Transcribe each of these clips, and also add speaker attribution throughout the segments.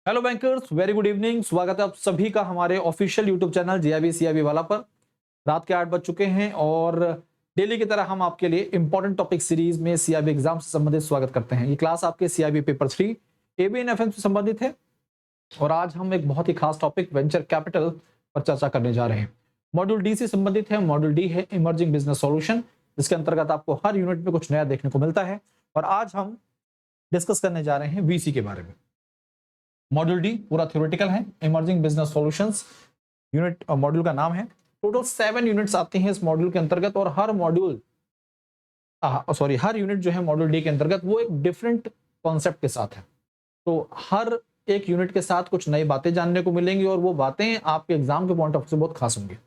Speaker 1: Hello bankers, very good evening. स्वागत है आप सभी का हमारे official YouTube channel GIB CIB वाला पर। रात के 8 बज चुके हैं और डेली की तरह हम आपके लिए इंपॉर्टेंट टॉपिक सीरीज में सीआईबी एग्जाम से संबंधित स्वागत करते हैं। ये क्लास आपके सीआईबी पेपर 3 एबीएन एफएम से संबंधित है और आज हम एक बहुत ही खास टॉपिक वेंचर कैपिटल पर चर्चा करने जा रहे हैं। मॉड्यूल डी से संबंधित है। मॉड्यूल डी है इमर्जिंग बिजनेस सॉल्यूशन, जिसके अंतर्गत आपको हर यूनिट में कुछ नया देखने को मिलता है। और आज हम डिस्कस करने जा रहे हैं वीसी के बारे में। मॉड्यूल डी पूरा थ्योरेटिकल है। Emerging business solutions unit module का नाम है। टोटल 7 यूनिट्स आते हैं इस मॉड्यूल के अंतर्गत और हर यूनिट जो है मॉड्यूल डी के अंतर्गत वो एक डिफरेंट कॉन्सेप्ट के साथ है। तो हर एक यूनिट के साथ कुछ नई बातें जानने को मिलेंगी और वो बातें आपके एग्जाम के पॉइंट ऑफ व्यू से बहुत खास होंगी।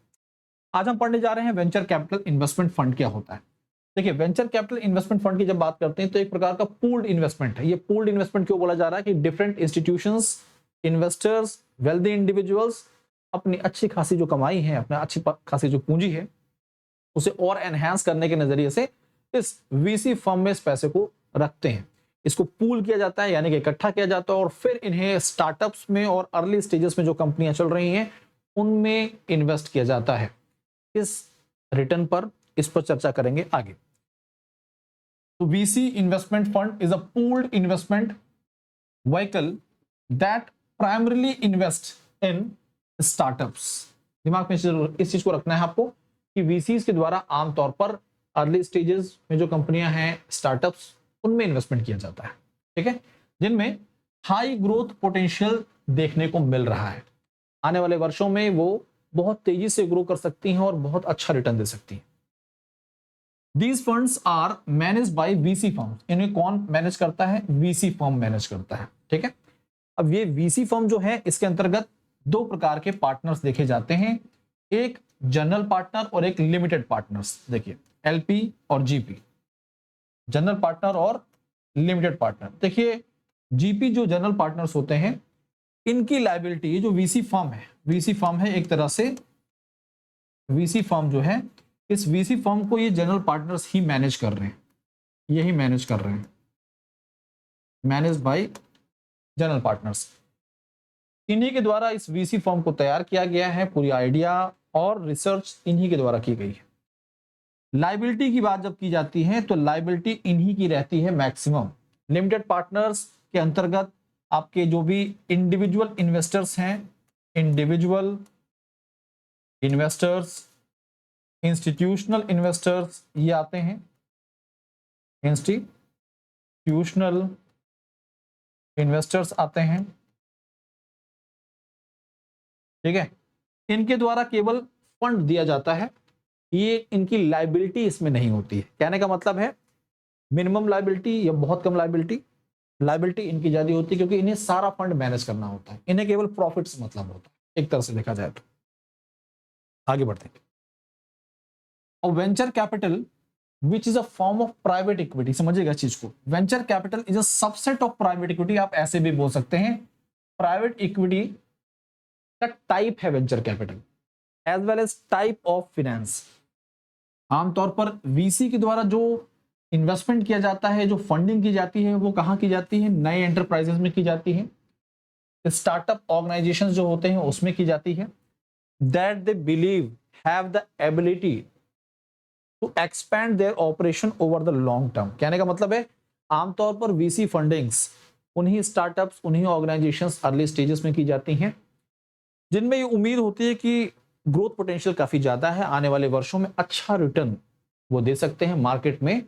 Speaker 1: आज हम पढ़ने जा रहे हैं वेंचर कैपिटल इन्वेस्टमेंट फंड क्या होता है। देखिए, वेंचर कैपिटल इन्वेस्टमेंट फंड की जब बात करते हैं तो एक प्रकार का पूल्ड इन्वेस्टमेंट है। ये पूल्ड इन्वेस्टमेंट क्यों बोला जा रहा है कि different institutions, investors, wealthy individuals अपनी अच्छी खासी जो कमाई है, अपना अच्छी खासी जो पूंजी है, उसे और एनहांस करने के नजरिए से इस वीसी फर्म में इस पैसे को रखते हैं। इसको पूल किया जाता है, यानी कि इकट्ठा किया जाता है और फिर इन्हें स्टार्टअप्स में और अर्ली स्टेजेस में जो कंपनियां चल रही हैं उनमें इन्वेस्ट किया जाता है। इस रिटर्न पर इस पर चर्चा करेंगे आगे। तो VC investment fund is a pooled investment vehicle that primarily invest in startups। दिमाग में इस चीज को रखना है आपको कि VCs के द्वारा आमतौर पर अर्ली स्टेजेस में जो कंपनियां हैं, स्टार्टअप्स, उनमें इन्वेस्टमेंट किया जाता है, ठीक है, जिनमें हाई ग्रोथ पोटेंशियल देखने को मिल रहा है। आने वाले वर्षों में वो बहुत तेजी से ग्रो कर सकती हैं और बहुत अच्छा रिटर्न दे सकती हैं। These funds are managed by VC firms। इन्हें कौन मैनेज करता है? VC फर्म मैनेज करता है, ठीक है। अब ये VC फर्म जो है, इसके अंतर्गत दो प्रकार के पार्टनर्स देखे जाते हैं, एक जनरल पार्टनर और एक लिमिटेड पार्टनर्स। देखिए, LP और GP, जनरल पार्टनर और लिमिटेड पार्टनर। देखिए, GP जो जनरल पार्टनर्स होते हैं, इनकी लायबिलिटी, जो VC फर्म है एक तरह से, VC फर्म जो है, इस VC फर्म को ये जनरल पार्टनर्स ही मैनेज कर रहे हैं, यही मैनेज कर रहे हैं, मैनेज बाय जनरल पार्टनर्स। इन्हीं के द्वारा इस VC फर्म को तैयार किया गया है, पूरी आइडिया और रिसर्च इन्हीं के द्वारा की गई है। लायबिलिटी की बात जब की जाती है तो लायबिलिटी इन्हीं की रहती है मैक्सिमम। लिमिटेड पार्टनर्स के अंतर्गत आपके जो भी इंडिविजुअल इन्वेस्टर्स हैं, इंडिविजुअल इन्वेस्टर्स, इंस्टीट्यूशनल इन्वेस्टर्स, ये आते हैं, इंस्टीट्यूशनल इन्वेस्टर्स आते हैं, ठीक है। इनके द्वारा केवल फंड दिया जाता है, ये इनकी लायबिलिटी इसमें नहीं होती है। कहने का मतलब है मिनिमम लायबिलिटी या बहुत कम लायबिलिटी इनकी ज्यादा होती है, क्योंकि इन्हें सारा फंड मैनेज करना होता है, इन्हें केवल प्रॉफिट से मतलब होता है, एक तरह से देखा जाए तो। आगे बढ़ते हैं। और venture capital which is a form of private equity, समझिएगा इस चीज को। Venture capital is a subset of private equity, आप ऐसे भी बोल सकते हैं। प्राइवेट इक्विटी का टाइप है venture capital, as well as type of finance. आमतौर पर वीसी के द्वारा जो इन्वेस्टमेंट किया जाता है, जो फंडिंग की जाती है, वो कहां की जाती है? नए एंटरप्राइजेस में की जाती है, स्टार्टअप ऑर्गेनाइजेशंस जो होते हैं उसमें की जाती है, that they believe have the ability to expand their operation over the long term. कहने का मतलब है आमतौर पर वीसी फंडिंग्स उन्हीं स्टार्टअप्स, उन्हीं ऑर्गेनाइजेशंस अर्ली स्टेजेस में की जाती हैं, जिनमें ये उम्मीद होती है कि ग्रोथ पोटेंशियल काफी ज्यादा है, आने वाले वर्षों में अच्छा रिटर्न वो दे सकते हैं, मार्केट में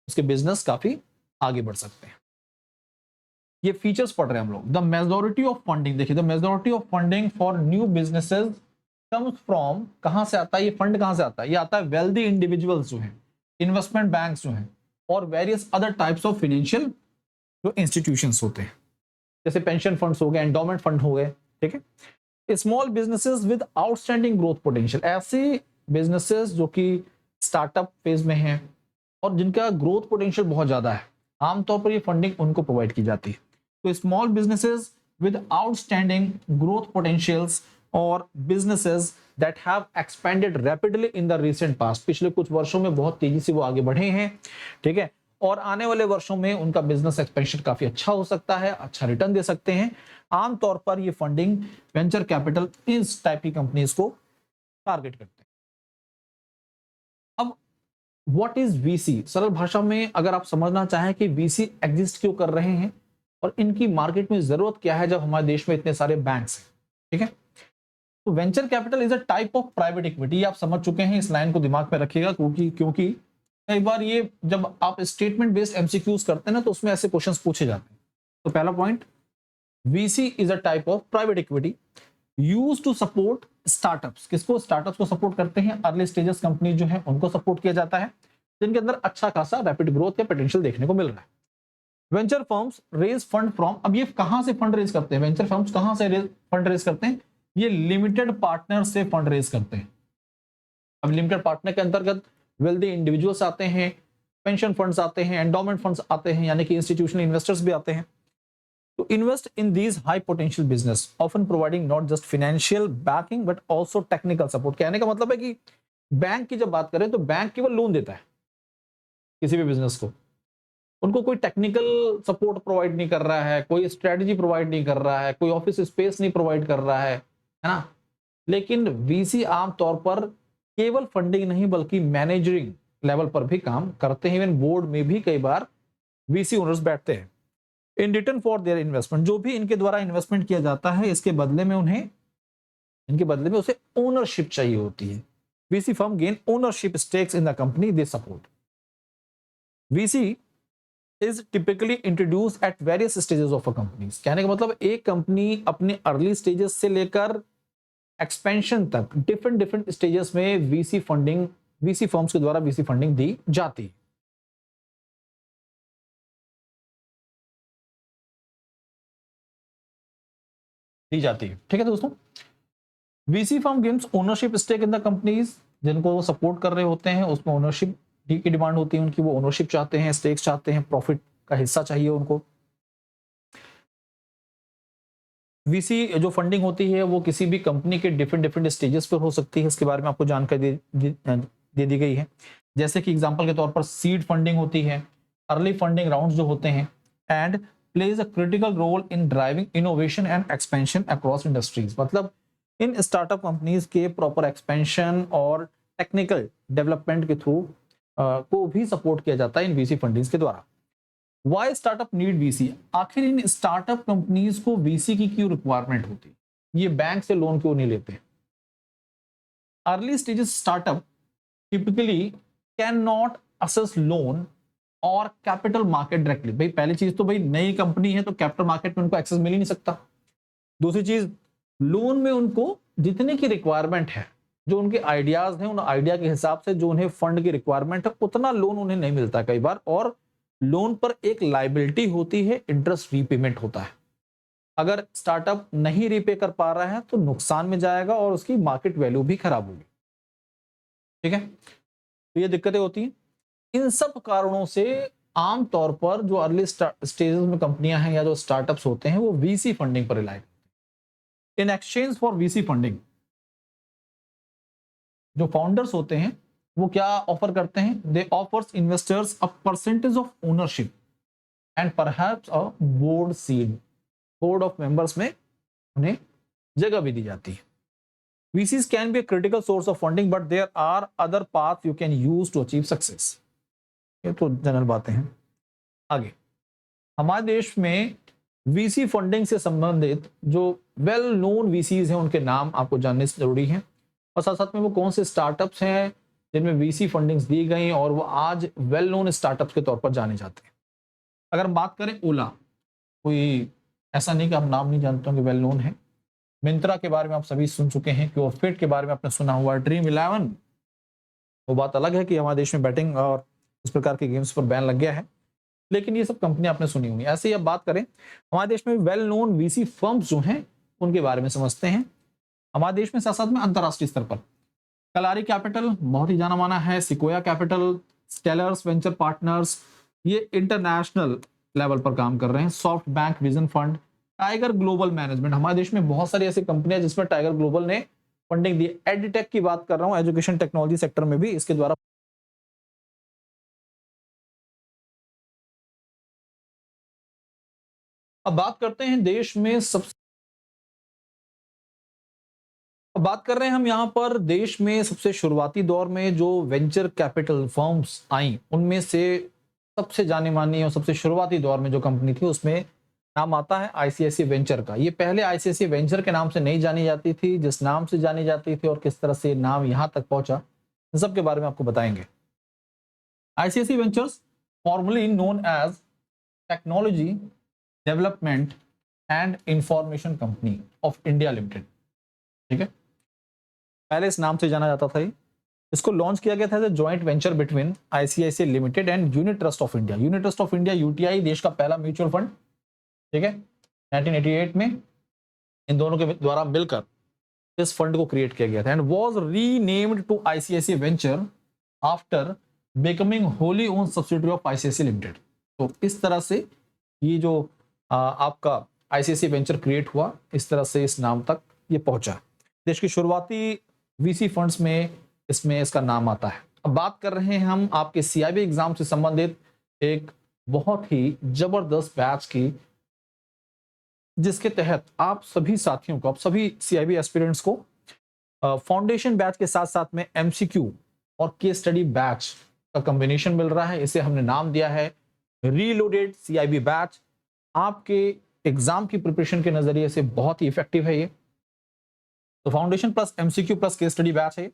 Speaker 1: उसके बिजनेस काफी आगे बढ़ सकते हैं। ये फीचर्स पढ़ रहे हैं हम लोग। द मेजोरिटी ऑफ फंडिंग, देखिए, the majority of funding for new businesses comes from, कहां से आता है ये फंड? कहां से आता है? ये आता है वेल्दी इंडिविजुअल्स जो हैं, इन्वेस्टमेंट बैंक्स जो हैं, और various other types of financial जो इंस्टीट्यूशंस होते हैं, जैसे पेंशन फंड्स हो गए, एंडोमेंट फंड हो गए, ठीक है। Small businesses with outstanding growth potential, ऐसे बिजनेसेस जो कि स्टार्टअप फेज में हैं और जिनका ग्रोथ पोटेंशियल बहुत ज्यादा है, आमतौर पर ये फंडिंग उनको प्रोवाइड की जाती है। तो small businesses with outstanding growth potentials और businesses that have expanded rapidly in the recent past, पिछले कुछ वर्षों में बहुत तेजी से वो आगे बढ़े हैं, ठीक है, और आने वाले वर्षों में उनका बिजनेस एक्सपेंशन काफी अच्छा हो सकता है, अच्छा रिटर्न दे सकते हैं। आमतौर पर ये फंडिंग वेंचर कैपिटल इस टाइप की कंपनीज को टारगेट करते हैं। अब व्हाट इज वीसी? सरल भाषा में अगर आप समझना चाहें कि वीसी एग्जिस्ट क्यों कर रहे हैं और इनकी मार्केट में जरूरत क्या है जब हमारे देश में इतने सारे बैंक्स हैं, ठीक है। तो venture capital is a type of private equity, आप समझ चुके हैं, इस लाइन को दिमाग में रखिएगा, क्योंकि कई बार ये जब आप स्टेटमेंट बेस्ड एमसीक्यूज करते हैं ना तो उसमें ऐसे क्वेश्चंस पूछे जाते हैं। तो पहला point, VC is a type of private equity use to support startups. किसको? स्टार्टअप्स को सपोर्ट करते हैं, अर्ली स्टेजेस कंपनी जो है उनको सपोर्ट किया जाता है जिनके अंदर अच्छा खासा रैपिड ग्रोथ या पोटेंशियल देखने को मिल रहा है। Venture firms raise fund from, अब ये कहां से फंड रेज करते हैं? वेंचर फर्म्स कहां से फंड रेज करते हैं? ये लिमिटेड पार्टनर से फंड रेज करते हैं। अब लिमिटेड पार्टनर के अंतर्गत वेल्दी इंडिविजुअल्स आते हैं, पेंशन फंड्स आते हैं, एंडोमेंट फंड्स आते हैं, यानी कि इंस्टीट्यूशनल इन्वेस्टर्स भी आते हैं to invest in these high potential business, often providing not just financial backing but also technical support। कहने का मतलब है कि बैंक की जब बात करें तो बैंक केवल लोन देता है किसी भी बिजनेस को, उनको कोई टेक्निकल सपोर्ट प्रोवाइड नहीं कर रहा है, कोई स्ट्रेटजी प्रोवाइड नहीं कर रहा है, कोई ऑफिस स्पेस नहीं प्रोवाइड कर रहा है ना। लेकिन वीसी आमतौर पर केवल फंडिंग नहीं बल्कि मैनेजरिंग लेवल पर भी काम करते हैं। इवन बोर्ड में भी कई बार वीसी ओनर्स बैठते हैं। In return for their investment, जो भी इनके द्वारा इन्वेस्टमेंट किया जाता है इसके बदले में उन्हें, इनके बदले में उसे ओनरशिप चाहिए होती है। VC firm gain ownership stakes in the company they support. VC is typically introduce at various stages of a company. कहने का मतलब एक कंपनी अपने अर्ली स्टेजेस से लेकर एक्सपेंशन तक डिफरेंट स्टेजेस में वीसी फंडिंग, वीसी फर्म्स के द्वारा वीसी फंडिंग दी जाती है। ठीक है दोस्तों। VC firm gains ownership stake in the companies, जिनको वो सपोर्ट कर रहे होते हैं उसमें ओनरशिप की डिमांड होती है उनकी, वो ओनरशिप चाहते हैं, स्टेक्स चाहते हैं, प्रॉफिट का हिस्सा चाहिए उनको। वीसी जो फंडिंग होती है वो किसी भी कंपनी के डिफरेंट स्टेजेस पर हो सकती है, इसके बारे में आपको जानकारी दे दी गई है। जैसे कि एग्जांपल के तौर पर सीड फंडिंग होती है, अर्ली फंडिंग राउंड्स जो होते हैं, and plays a critical role in driving innovation and expansion across industries. मतलब इन स्टार्टअप कंपनीज के प्रॉपर एक्सपेंशन और टेक्निकल डेवलपमेंट के थ्रू को भी सपोर्ट किया जाता है इन वीसी फंडिंग्स के द्वारा। Why startup need VC? आखिर इन स्टार्टअप कंपनीज को वीसी की क्यों रिक्वायरमेंट होती है? ये बैंक से लोन क्यों नहीं लेते? Early stages startup typically can not assess loan और कैपिटल मार्केट डायरेक्टली। भाई पहली चीज तो भाई नई कंपनी है तो कैपिटल मार्केट में उनको एक्सेस मिल ही नहीं सकता। दूसरी चीज, लोन में उनको जितने की रिक्वायरमेंट है, जो उनके आइडियाज हैं उन आइडिया के हिसाब से जो उन्हें फंड की रिक्वायरमेंट है उतना लोन उन्हें नहीं मिलता कई बार, और लोन पर एक लायबिलिटी होती है, इंटरेस्ट रीपेमेंट होता है। अगर स्टार्टअप नहीं रीपे कर पा रहा है तो नुकसान में जाएगा और उसकी मार्केट वैल्यू भी खराब होगी। ठीक है, तो ये दिक्कतें होती हैं। इन सब कारणों से आमतौर पर जो अर्ली स्टेजेस में कंपनियां हैं या जो स्टार्टअप्स होते हैं वो वीसी फंडिंग पर रिलाई करते हैं। In exchange for VC funding जो फाउंडर्स होते हैं वो क्या ऑफर करते हैं? They offers investors a percentage of ownership and perhaps a board seat. Board of members में उन्हें जगह भी दी जाती है। VCs can be a critical source of funding, but there are other paths you can use to achieve success। ये तो general बातें हैं। आगे हमारे देश में वीसी फंडिंग से संबंधित जो वेल नोन वीसीज हैं उनके नाम आपको जानने से जरूरी है, और साथ साथ में वो कौन से स्टार्टअप्स हैं जिनमें वीसी फंडिंग्स दी गई और वो आज वेल नोन स्टार्टअप्स के तौर पर जाने जाते हैं। अगर हम बात करें ओला, कोई ऐसा नहीं कि आप नाम नहीं जानते होंगे, वेल नोन है। मिंत्रा के बारे में आप सभी सुन चुके हैं, क्योरफिट के बारे में आपने सुना हुआ, ड्रीम 11, वो बात अलग है कि हमारे देश में बैटिंग और इस प्रकार के गेम्स पर बैन लग गया है, लेकिन ये सब कंपनी आपने सुनी होंगी। ऐसे ही अब बात करें हमारे देश में वेल नोन वीसी फर्म्स जो हैं उनके बारे में समझते हैं। हमारे देश में साथ साथ में अंतरराष्ट्रीय स्तर पर कलारी कैपिटल बहुत ही जाना माना है, सिकोया कैपिटल, स्टेलर्स वेंचर पार्टनर्स, ये इंटरनेशनल लेवल पर काम कर रहे हैं। Soft bank vision fund, tiger global management, हमारे देश में बहुत सारी ऐसी कंपनियां जिसमें टाइगर ग्लोबल ने फंडिंग दी। एडटेक की बात कर रहा हूं, एजुकेशन टेक्नोलॉजी सेक्टर में भी इसके द्वारा अब बात करते हैं देश में अब बात कर रहे हैं हम यहाँ पर देश में सबसे शुरुआती दौर में जो वेंचर कैपिटल फर्म्स आई, उनमें से सबसे जानी मानी और सबसे शुरुआती दौर में जो कंपनी थी उसमें नाम आता है आईसीआईसीआई वेंचर का। ये पहले आईसीआईसीआई वेंचर के नाम से नहीं जानी जाती थी, जिस नाम से जानी जाती थी और किस तरह से नाम यहाँ तक पहुंचा, इन सब के बारे में आपको बताएंगे। ICICI ventures formerly known as technology development and information company of India limited, ठीक है, पहले इस नाम से जाना जाता था। इसको लॉन्च किया गया था as joint venture between ICICI limited and unit trust of India. Unit trust of India UTI देश का पहला म्यूचुअल फंड, ठीक है, 1988 में इन दोनों के द्वारा मिलकर इस फंड को क्रिएट किया गया था and was renamed to ICICI venture after becoming wholly owned subsidiary of ICICI limited. तो इस तरह से ये जो आपका आईसीआईसीआई वेंचर क्रिएट हुआ, इस तरह से इस नाम तक ये पहुंचा। देश की शुरुआती वीसी फंड्स में इसमें इसका नाम आता है। अब बात कर रहे हैं हम आपके सीआईबी एग्जाम से संबंधित एक बहुत ही जबरदस्त बैच की, जिसके तहत आप सभी साथियों को, आप सभी सीआईबी एस्पिरेंट्स को फाउंडेशन बैच के साथ साथ में एमसीक्यू और केस स्टडी बैच का कॉम्बिनेशन मिल रहा है। इसे हमने नाम दिया है रीलोडेड सीआईबी बैच। आपके एग्जाम की प्रिपरेशन के नजरिए से बहुत ही इफेक्टिव है ये। तो foundation plus MCQ plus case study batch है।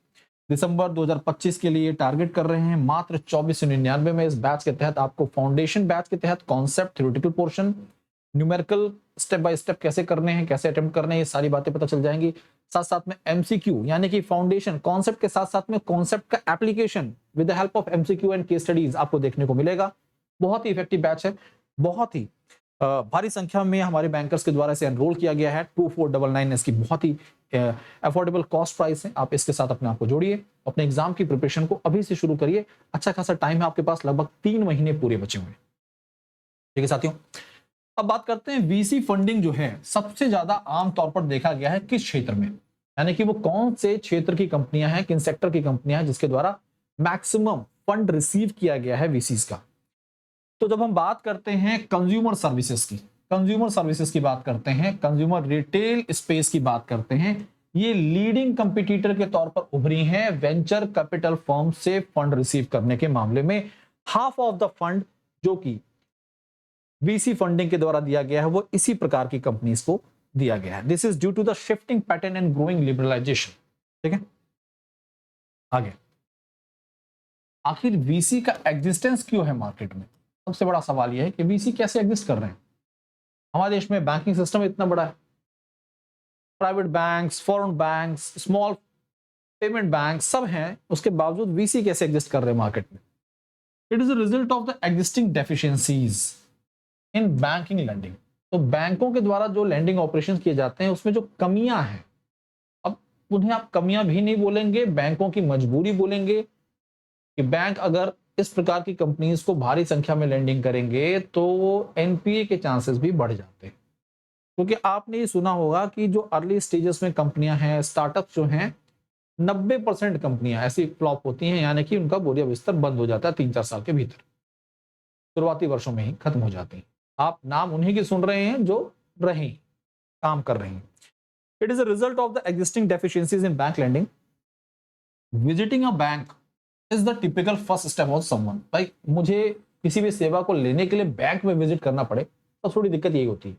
Speaker 1: दिसंबर 2025 के लिए टारगेट कर रहे हैं मात्र 2499 में। इस बैच के तहत आपको फाउंडेशन बैच के तहत concept, theoretical portion, numerical step by step कैसे करने हैं, कैसे अटेम्प्ट करने हैं, ये सारी बातें पता चल जाएंगी। साथ साथ में एमसीक्यू यानी कि फाउंडेशन कॉन्सेप्ट के साथ साथ में कॉन्सेप्ट का application with the help of MCQ and case studies आपको देखने को मिलेगा। बहुत ही इफेक्टिव बैच है। बहुत ही भारी संख्या में हमारे बैंकर्स के द्वारा इसे एनरोल किया गया है। 2499 इसकी बहुत ही अफोर्डेबल कॉस्ट प्राइस है। आप इसके साथ अपने आप को जोड़िए, अपने एग्जाम की प्रिपरेशन को अभी से शुरू करिए। अच्छा खासा टाइम है आपके पास, लगभग 3 महीने पूरे बचे हुए। ठीक है साथियों, अब बात करते हैं वीसी फंडिंग जो है सबसे ज्यादा आमतौर पर देखा गया है किस क्षेत्र में, यानी कि वो कौन से क्षेत्र की कंपनियां हैं, किन सेक्टर की कंपनियां हैं जिसके द्वारा मैक्सिमम फंड रिसीव किया गया है वीसीज का। तो जब हम बात करते हैं कंज्यूमर सर्विसेज की, कंज्यूमर सर्विसेज की बात करते हैं, कंज्यूमर रिटेल स्पेस की बात करते हैं, ये लीडिंग कंपटीटर के तौर पर उभरी हैं वेंचर कैपिटल फर्म से फंड रिसीव करने के मामले में। हाफ ऑफ द फंड जो कि वीसी फंडिंग के द्वारा दिया गया है वो इसी प्रकार की कंपनीज को दिया गया है। This is due to the shifting pattern and growing liberalization. ठीक है, आगे आखिर वीसी का एग्जिस्टेंस क्यों है मार्केट में? सबसे बड़ा सवाल यह है कि वीसी कैसे एग्जिस्ट कर रहे हैं। हमारे देश में बैंकिंग सिस्टम इतना बड़ा है, private banks, foreign banks, small payment bank सब हैं, उसके बावजूद वीसी कैसे एग्जिस्ट कर रहे हैं मार्केट में? It is a result of the existing deficiencies in banking lending. तो बैंकों के द्वारा जो लैंडिंग ऑपरेशन किए जाते हैं उसमें जो कमियां हैं, अब उन्हें आप कमियां भी नहीं बोलेंगे, बैंकों की मजबूरी बोलेंगे कि बैंक अगर इस प्रकार की कंपनीज को भारी संख्या में लैंडिंग करेंगे तो एनपीए के चांसेस भी बढ़ जाते हैं। क्योंकि आपने ये सुना होगा कि जो अर्ली स्टेजेस में कंपनियां हैं, स्टार्टअप जो हैं, 90% कंपनियां ऐसी फ्लॉप होती हैं, यानी कि उनका बोरिया बिस्तर बंद हो जाता है 3-4 साल के भीतर, शुरुआती वर्षों में ही खत्म हो जाती हैं। आप नाम उन्हीं की सुन रहे हैं जो रहे काम कर रहे हैं। It is a result of the existing deficiencies in bank lending. Visiting a bank is the typical first step of someone. भाई मुझे किसी भी सेवा को लेने के लिए बैंक में विजिट करना पड़े तो थोड़ी दिक्कत यही होती है।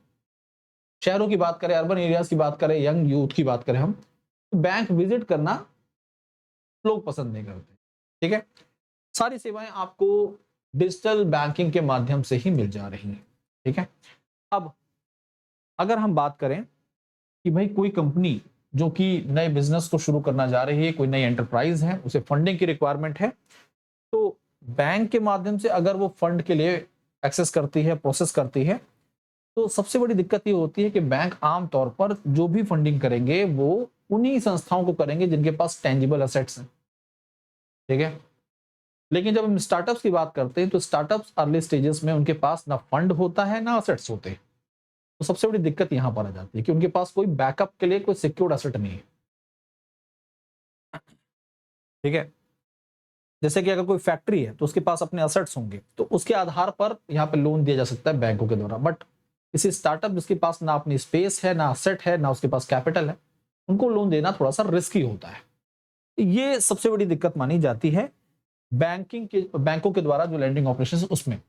Speaker 1: शहरों की बात करें, अर्बन एरियाज की बात करें, यंग यूथ की बात करें, हम तो बैंक विजिट करना लोग पसंद नहीं करते। ठीक है, सारी सेवाएं आपको डिजिटल बैंकिंग के माध्यम से ही मिल जा रही हैं। ठीक है, अब अगर हम बात करें कि भाई कोई कंपनी जो कि नए बिजनेस को शुरू करना जा रही है, कोई नई एंटरप्राइज है, उसे फंडिंग की रिक्वायरमेंट है, तो बैंक के माध्यम से अगर वो फंड के लिए एक्सेस करती है, प्रोसेस करती है, तो सबसे बड़ी दिक्कत ये होती है कि बैंक आमतौर पर जो भी फंडिंग करेंगे वो उन्हीं संस्थाओं को करेंगे जिनके पास टेंजिबल एसेट्स हैं। ठीक है, लेकिन जब हम स्टार्टअप्स की बात करते हैं तो स्टार्टअप्स अर्ली स्टेजेस में उनके पास ना फंड होता है ना एसेट्स होते हैं। तो सबसे बड़ी दिक्कत यहां पर आ जाती है कि उनके पास कोई बैकअप के लिए कोई सिक्योर्ड एसेट नहीं है। ठीक है, जैसे कि अगर कोई फैक्ट्री है तो उसके पास अपने एसेट्स होंगे, तो उसके आधार पर यहाँ पे लोन दिया जा सकता है बैंकों के द्वारा। बट किसी स्टार्टअप जिसके पास ना अपनी स्पेस है, ना असेट है, ना उसके पास कैपिटल है, उनको लोन देना थोड़ा सा रिस्की होता है। ये सबसे बड़ी दिक्कत मानी जाती है बैंकों के द्वारा जो लैंडिंग ऑपरेशन उसमें।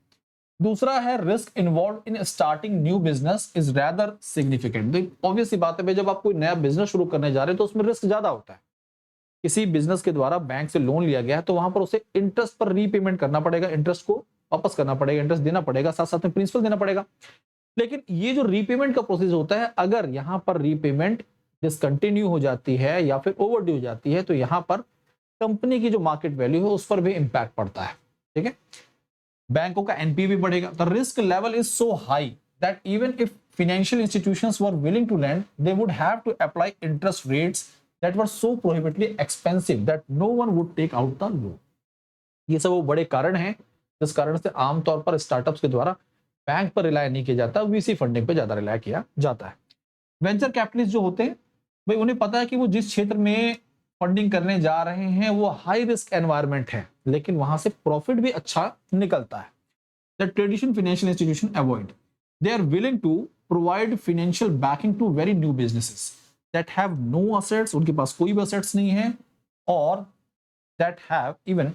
Speaker 1: दूसरा है risk involve in starting new business is rather significant. Obvious सी बात है भाई, जब आप कोई नया बिजनेस शुरू करने जा रहे हैं तो उसमें रिस्क ज्यादा होता है। किसी बिजनेस के द्वारा बैंक से लोन लिया गया है तो वहां पर उसे इंटरेस्ट पर रीपेमेंट करना पड़ेगा, इंटरेस्ट को वापस करना पड़ेगा, इंटरेस्ट देना पड़ेगा, साथ साथ में प्रिंसिपल देना पड़ेगा। लेकिन ये जो रीपेमेंट का प्रोसेस होता है, अगर यहां पर रीपेमेंट डिसकंटिन्यू हो जाती है या फिर ओवरड्यू हो जाती है तो यहां पर कंपनी की जो मार्केट वैल्यू है उस पर भी इंपैक्ट पड़ता है। ठीक है, बैंकों का एनपी भी बढ़ेगा। The risk level is so high that even if financial institutions were willing to lend they would have to apply interest rates that were so prohibitively expensive that no one would take out the loan. ये सब वो बड़े कारण हैं जिस कारण से आमतौर पर स्टार्टअप्स के द्वारा बैंक पर रिलाय नहीं किया जाता, वीसी फंडिंग पर ज्यादा रिलाय किया जाता है। वेंचर कैपिटलिस्ट जो होते हैं भाई, उन्हें पता है कि वो जिस क्षेत्र में फंडिंग करने जा रहे हैं वो हाई रिस्क एनवायरनमेंट है, लेकिन वहां से प्रॉफिट भी अच्छा निकलता है। The traditional financial institution avoid, they are willing to provide financial backing to very new businesses that have no assets, उनके पास कोई भी असेट्स नहीं है, और दैट हैव इवन,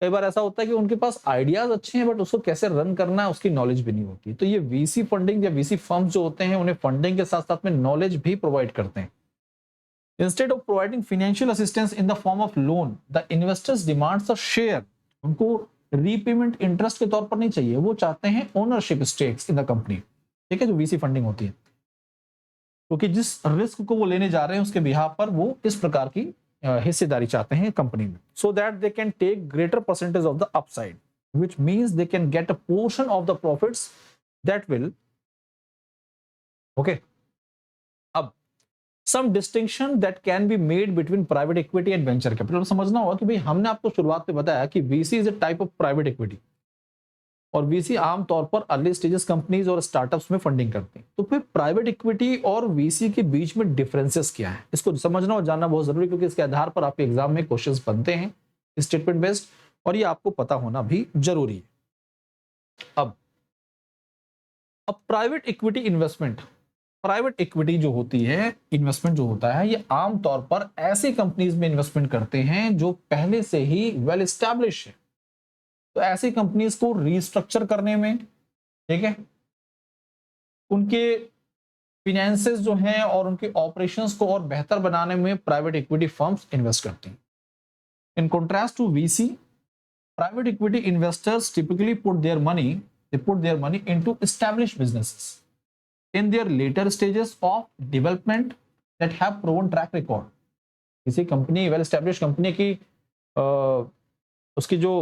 Speaker 1: कई बार ऐसा होता है कि उनके पास आइडियाज अच्छे हैं बट उसको कैसे रन करना है उसकी नॉलेज भी नहीं होती। तो ये वीसी फंडिंग या वीसी फर्म्स जो होते हैं उन्हें फंडिंग के साथ साथ में नॉलेज भी प्रोवाइड करते हैं। Instead of providing financial assistance in the form of loan, the investors demands a share. उनको रीपेमेंट इंटरेस्ट के तौर पर नहीं चाहिए, वो चाहते हैं ownership stakes in the company. ठीक है, जो वीसी फंडिंग होती है, क्योंकि जिस रिस्क को वो लेने जा रहे हैं उसके बिहाफ पर वो इस प्रकार की हिस्सेदारी चाहते हैं कंपनी में, so that they can take greater percentage of the upside, which means they can get a portion of the profits that will okay. अब some distinction that can be made between private equity and venture capital समझना होगा कि भाई हमने आपको शुरुआत में बताया कि VC is a type of private equity और VC आमतौर पर अर्ली स्टेजेस कंपनीज और स्टार्टअप्स में फंडिंग करते हैं। तो फिर प्राइवेट इक्विटी और VC के बीच में डिफरेंसेस क्या है, इसको समझना और जानना बहुत जरूरी, क्योंकि इसके आधार पर आपके एग्जाम में क्वेश्चंस बनते हैं स्टेटमेंट बेस्ड, और ये आपको पता होना भी जरूरी है। अब private equity investment, private equity जो होती है, इन्वेस्टमेंट जो होता है, ये आमतौर पर ऐसी कंपनीज में इन्वेस्टमेंट करते हैं जो पहले से ही वेल एस्टैब्लिश है। तो ऐसी कंपनीज को रीस्ट्रक्चर करने में, ठीक है, उनके फिनेंसेस जो हैं और उनके ऑपरेशंस को और बेहतर बनाने में प्राइवेट इक्विटी फर्म्स इन्वेस्ट करती हैं। In contrast to VC, private equity investors typically put their money into established businesses in their later stages of development that have proven track record। किसी कंपनी, वेल एस्टैब्लिश्ड कंपनी की उसकी जो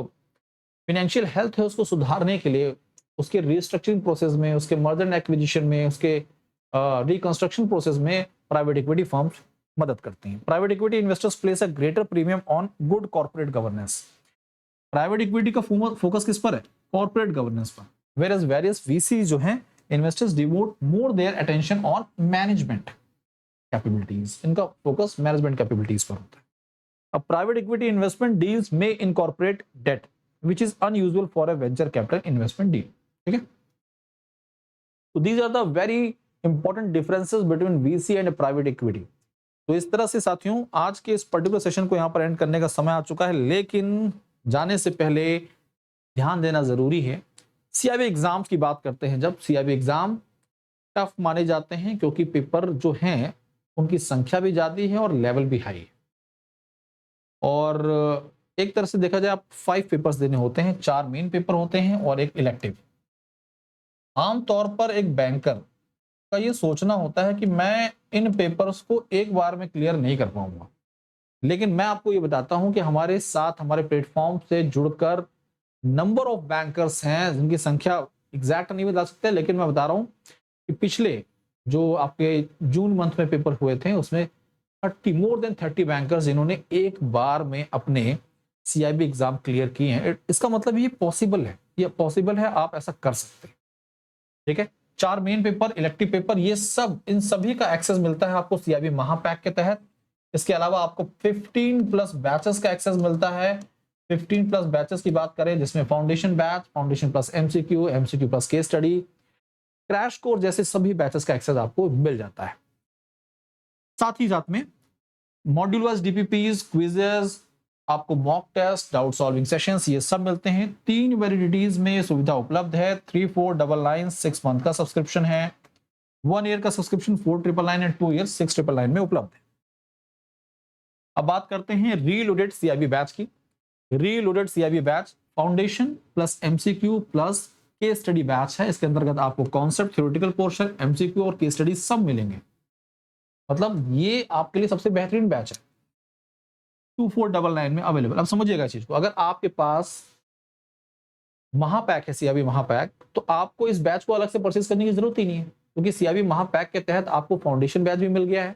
Speaker 1: financial health है उसको सुधारने के लिए उसके रीस्ट्रक्चरिंग प्रोसेस में, उसके मर्जर एंड एक्विजिशन में, उसके रिकंस्ट्रक्शन प्रोसेस में प्राइवेट इक्विटी फर्म्स मदद करती हैं। Private equity investors place a greater premium on good corporate governance. Private equity का फोकस किस पर है? कॉर्पोरेट गवर्नेंस पर। वेयर एज वेरियस वीसी जो हैं, investors devote more their attention on management capabilities, इनका फोकस मैनेजमेंट कैपेबिलिटीज पर होता है। अब प्राइवेट इक्विटी इन्वेस्टमेंट डील्स में incorporate debt which is unusual for a venture capital investment deal। ठीक है, तो these are the very important differences between VC and private equity। तो इस तरह से साथियों आज के इस पर्टिकुलर सेशन को यहां पर एंड करने का समय आ चुका है, लेकिन जाने से पहले ध्यान देना जरूरी है। सीआईबी एग्जाम की बात करते हैं, जब सीआईबी एग्जाम टफ माने जाते हैं क्योंकि पेपर जो हैं उनकी संख्या भी ज्यादा है और लेवल भी हाई है, और एक तरह से देखा जाए आप 5 पेपर्स देने होते हैं, 4 मेन पेपर होते हैं और एक इलेक्टिव। आमतौर पर एक बैंकर का ये सोचना होता है कि मैं इन पेपर्स को एक बार में क्लियर नहीं कर पाऊंगा, लेकिन मैं आपको ये बताता हूं कि हमारे साथ हमारे प्लेटफॉर्म से जुड़कर नंबर ऑफ बैंकर्स हैं जिनकी संख्या एग्जैक्ट नहीं बता सकते, लेकिन मैं बता रहा हूं कि पिछले जो आपके जून मंथ में पेपर हुए थे उसमें मोर देन 30 बैंकर्स जिन्होंने एक बार में अपने सीआईबी एग्जाम क्लियर किए हैं। इसका मतलब ये पॉसिबल है, ये पॉसिबल है, आप ऐसा कर सकते हैं। ठीक है, 4 मेन पेपर, इलेक्टिव पेपर, ये सब, इन सभी का एक्सेस मिलता है आपको सीआईबी महापैक के तहत। इसके अलावा आपको 15 प्लस बैचेस का एक्सेस मिलता है। 15 प्लस बैचेस की बात करें जिसमें foundation batch, foundation plus MCQ, MCQ plus case study, crash course जैसे सभी बैचेस का एक्सेस आपको मिल जाता है। साथ ही साथ में मॉड्यूल वाइज डीपीपीज, क्विजेस, आपको mock test, doubt solving sessions, ये सब मिलते हैं। 3 वैलिडिटीज में सुविधा उपलब्ध है। 3499 6 मंथ का सब्सक्रिप्शन है, 1 ईयर का सब्सक्रिप्शन 4999 एंड 2 ईयर 6999 में उपलब्ध है। अब बात करते हैं रीलोडेड सीआईबी बैच की। Reloaded CIB batch foundation plus MCQ plus case study batch है। इसके अंतर्गत आपको कॉन्सेप्ट, थ्योरेटिकल पोर्शन, एमसीक्यू और केस स्टडी सब मिलेंगे। मतलब ये आपके लिए सबसे बेहतरीन बैच है, 2499 में अवेलेबल। अब समझिएगा इस चीज को, अगर आपके पास महापैक है, सीआईबी महापैक, तो आपको इस बैच को अलग से परचेज करने की जरूरत ही नहीं है, क्योंकि सीआईबी महापैक के तहत आपको फाउंडेशन बैच भी मिल गया है,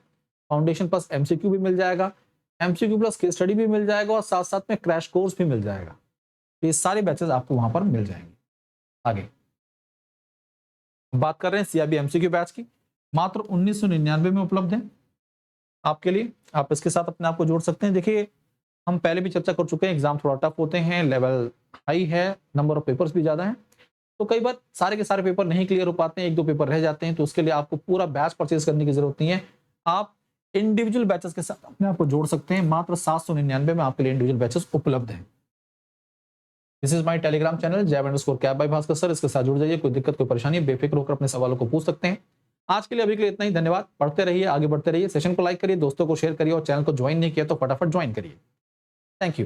Speaker 1: फाउंडेशन प्लस एमसीक्यू भी मिल जाएगा, एमसीक्यू प्लस केस स्टडी भी मिल जाएगा और साथ साथ में क्रैश कोर्स भी मिल जाएगा। तो ये सारे बैचेस आपको वहां पर मिल जाएंगे। आगे बात कर रहे हैं सीआईबी एमसीक्यू बैच की, मात्र 1999 में उपलब्ध है आपके लिए। आप इसके साथ अपने आप को जोड़ सकते हैं। देखिए, हम पहले भी चर्चा कर चुके हैं, एग्जाम थोड़ा टफ होते हैं, लेवल हाई है, नंबर ऑफ पेपर्स भी ज्यादा है, तो कई बार सारे के सारे पेपर नहीं क्लियर हो पाते हैं, 1-2 पेपर रह जाते हैं। तो उसके लिए आपको पूरा बैच परचेज करने की जरूरत नहीं है, आप इंडिविजुअल बैचेस के साथ अपने आप को जोड़ सकते हैं। मात्र 799 में आपके लिए इंडिविजुअल बैचेस उपलब्ध है। This is my Telegram channel jab_cap by Bhaskar sir, इसके साथ जुड़ जाइए। कोई दिक्कत, कोई परेशानी, बेफिक्र होकर अपने सवालों को पूछ सकते हैं। आज के लिए अभी के लिए इतना ही। धन्यवाद। पढ़ते रहिए, आगे बढ़ते रहिए। सेशन को लाइक करिए, दोस्तों को शेयर करिए और चैनल को ज्वाइन नहीं किया तो फटाफट ज्वाइन करिए। Thank you.